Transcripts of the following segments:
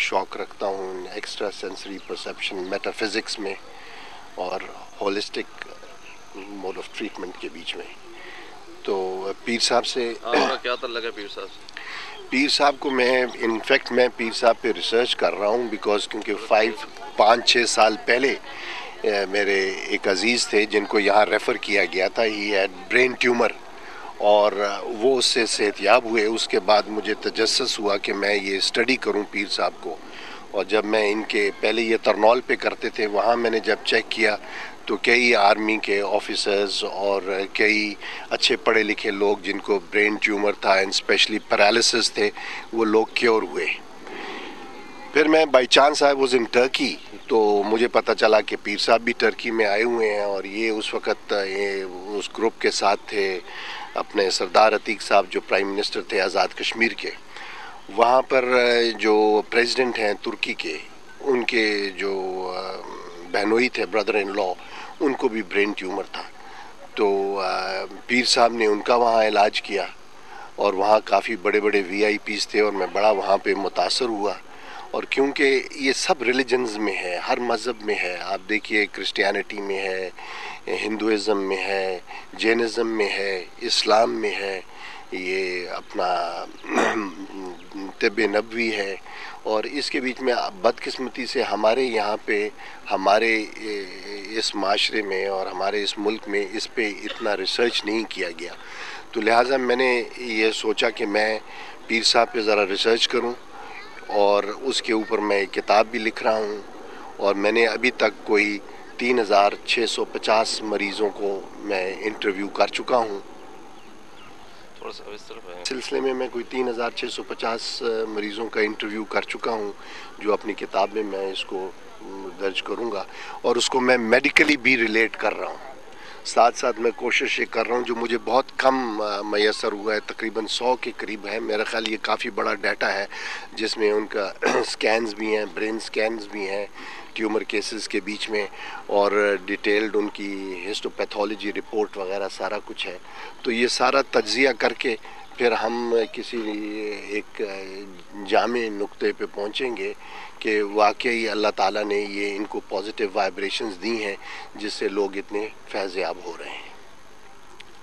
शौक़ रखता हूँ एक्स्ट्रा सेंसरी परसेप्शन मेटाफिज़िक्स में और होलिस्टिक मोड ऑफ ट्रीटमेंट के बीच में। तो पीर साहब से आपका क्या ताल्लुक़ है पीर साहब से? पीर साहब को मैं पीर साहब पे रिसर्च कर रहा हूँ क्योंकि 5-6 साल पहले मेरे एक अज़ीज़ थे जिनको यहाँ रेफ़र किया गया था, ही हैड ब्रेन ट्यूमर, और वो उससे सेहतयाब हुए। उसके बाद मुझे तजस्सुस हुआ कि मैं ये स्टडी करूं पीर साहब को, और जब मैं इनके पहले ये तरनौल पे करते थे, वहाँ मैंने जब चेक किया तो कई आर्मी के ऑफिसर्स और कई अच्छे पढ़े लिखे लोग जिनको ब्रेन ट्यूमर था एंड स्पेशली पैरालिसिस थे, वो लोग क्योर हुए। फिर मैं by chance I was in Turkey, तो मुझे पता चला कि पीर साहब भी टर्की में आए हुए हैं, और ये उस वक़्त ये उस ग्रुप के साथ थे अपने सरदार अतीक साहब जो प्राइम मिनिस्टर थे आज़ाद कश्मीर के। वहाँ पर जो प्रेसिडेंट हैं तुर्की के, उनके जो बहनोई थे, ब्रदर इन लॉ, उनको भी ब्रेन ट्यूमर था। तो पीर साहब ने उनका वहाँ इलाज किया, और वहाँ काफ़ी बड़े बड़े VIPs थे, और मैं बड़ा वहाँ पे मुतासर हुआ। और क्योंकि ये सब रिलीजन्स में है, हर मज़हब में है, आप देखिए क्रिश्चियनिटी में है, हिंदुइज़म में है, जैनिज़्म में है, इस्लाम में है, ये अपना तिब्ब नबवी है, और इसके बीच में बदकिस्मती से हमारे यहाँ पे, हमारे इस माशरे में और हमारे इस मुल्क में इस पे इतना रिसर्च नहीं किया गया। तो लिहाजा मैंने ये सोचा कि मैं पीर साहब पे ज़रा रिसर्च करूं, और उसके ऊपर मैं एक किताब भी लिख रहा हूं, और मैंने अभी तक कोई 3650 मरीज़ों को मैं इंटरव्यू कर चुका हूं। थोड़ा सा इस तरफ है। सिलसिले में मैं कोई 3650 मरीज़ों का इंटरव्यू कर चुका हूं, जो अपनी किताब में मैं इसको दर्ज करूंगा, और उसको मैं मेडिकली भी रिलेट कर रहा हूं। साथ साथ मैं कोशिश ये कर रहा हूँ, जो मुझे बहुत कम मैसर हुआ है, तकरीबन 100 के करीब है, मेरा ख्याल ये काफ़ी बड़ा डाटा है, जिसमें उनका स्कैन्स भी हैं, ब्रेन स्कैन्स भी हैं ट्यूमर केसेस के बीच में, और डिटेल्ड उनकी हिस्टोपैथोलॉजी रिपोर्ट वगैरह सारा कुछ है। तो ये सारा तज्ज़िया करके फिर हम किसी एक जामे नुक्ते पे पहुँचेंगे कि वाकई अल्लाह ताला ने ये इनको पॉजिटिव वाइब्रेशंस दी हैं, जिससे लोग इतने फैज़याब हो रहे हैं।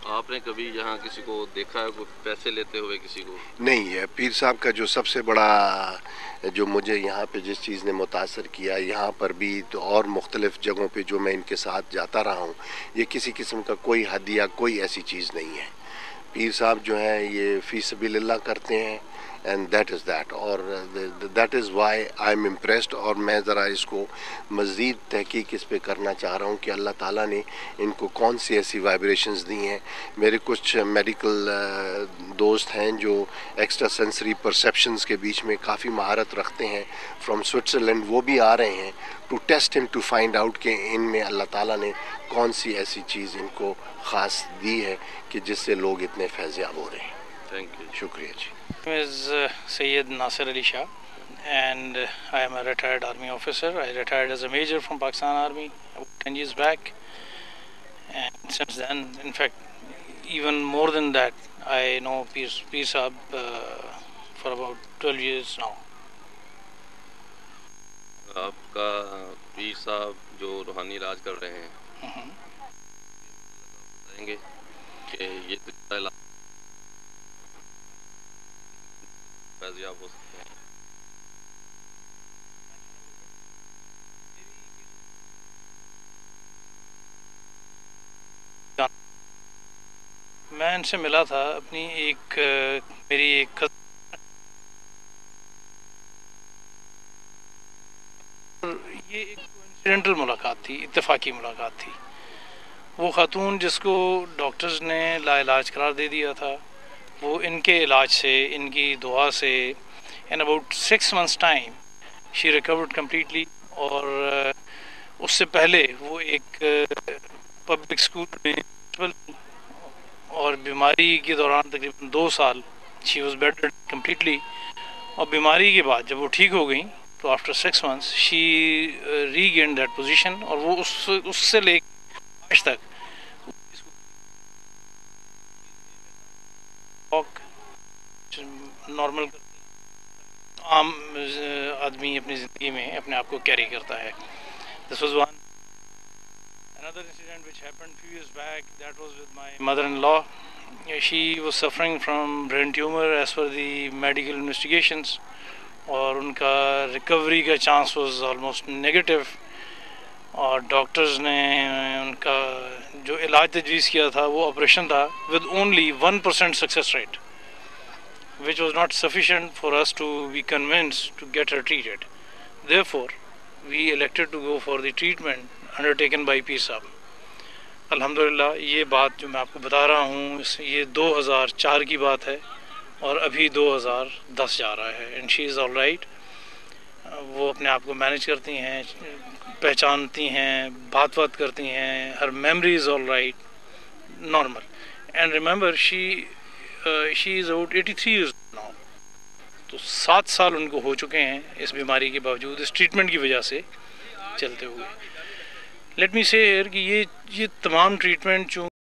आपने कभी यहाँ किसी को देखा है कोई पैसे लेते हुए किसी को? नहीं है। पीर साहब का जो सबसे बड़ा, जो मुझे यहाँ पे जिस चीज़ ने मुतासर किया, यहाँ पर भी तो और मुख्तलिफ़ जगहों पे जो मैं इनके साथ जाता रहा हूँ, ये किसी किस्म का कोई हदिया, कोई ऐसी चीज़ नहीं है। पीर साहब जो हैं ये फ़ी सबीलिल्लाह करते हैं, एंड दैट इज़ दैट, और that is why I am impressed. और मैं ज़रा इसको मज़ीद तहकीक इस पे करना चाह रहा हूँ कि अल्लाह ताला ने इनको कौन सी ऐसी वाइब्रेशंस दी हैं। मेरे कुछ मेडिकल दोस्त हैं जो एक्स्ट्रा सेंसरी परसेप्शंस के बीच में काफ़ी महारत रखते हैं फ्रॉम स्विट्ज़रलैंड, वो भी आ रहे हैं to test him, to find out कि इनमें अल्लाह ताला ने कौन सी ऐसी चीज़ इनको ख़ास दी है कि जिससे लोग इतने फैज़याब हो रहे हैं। Thank you. शुक्रिया जी। My name is Sayyid Nasir Ali Shah, and I am a retired army officer. I retired as a major from Pakistan Army about 10 years back, and since then, in fact, even more than that, I know Peer Saab for about 12 years now. आपका पीर साहब जो रूहानी इलाज कर रहे हैं, बताएंगे कि ये इलाज फैज़याब हो सकते हैं? मैं इनसे मिला था अपनी मेरी एक ये एक कोइंसिडेंटल मुलाकात थी, इत्तेफाकी मुलाकात थी। वो खातून जिसको डॉक्टर्स ने लाइलाज करार दे दिया था, वो इनके इलाज से, इनकी दुआ से in about 6 months time she recovered completely. और उससे पहले वो एक पब्लिक स्कूल में, और बीमारी के दौरान तकरीबन 2 साल शी वॉज बेडेड कम्प्लीटली। और बीमारी के बाद जब वो ठीक हो गई तो after 6 months she regained that position, और वो उससे ले आज तक नॉर्मल عام آدمی اپنی زندگی میں اپنے آپ کو کیری کرتا ہے. This was one. Another incident which happened few years back, that was with my mother-in-law. She was suffering from brain tumor as per the medical investigations, اور ان کا ریکوری کا چانس واز آلموسٹ نیگیٹو، اور doctors نے ان کا جو علاج تجویز کیا تھا وہ آپریشن تھا with only 1% success rate, which was not sufficient for us to be convinced to get her treated. Therefore, we elected to go for the treatment undertaken by Peer Saab. الحمدللہ یہ بات جو میں آپ کو بتا رہا ہوں یہ 2004 کی بات ہے، اور ابھی 2010 جا رہا ہے. And she is all right. وہ اپنے آپ کو مینیج کرتی ہیں، پہچانتی ہیں، بات کرتی ہیں. ہر memory is all right, normal. And remember she is about 83 years now. تو 7 سال ان کو ہو چکے ہیں اس بیماری کے باوجود، اس ٹریٹمنٹ کی وجہ سے چلتے ہوئے. لیٹ می سے کہ یہ تمام ٹریٹمنٹ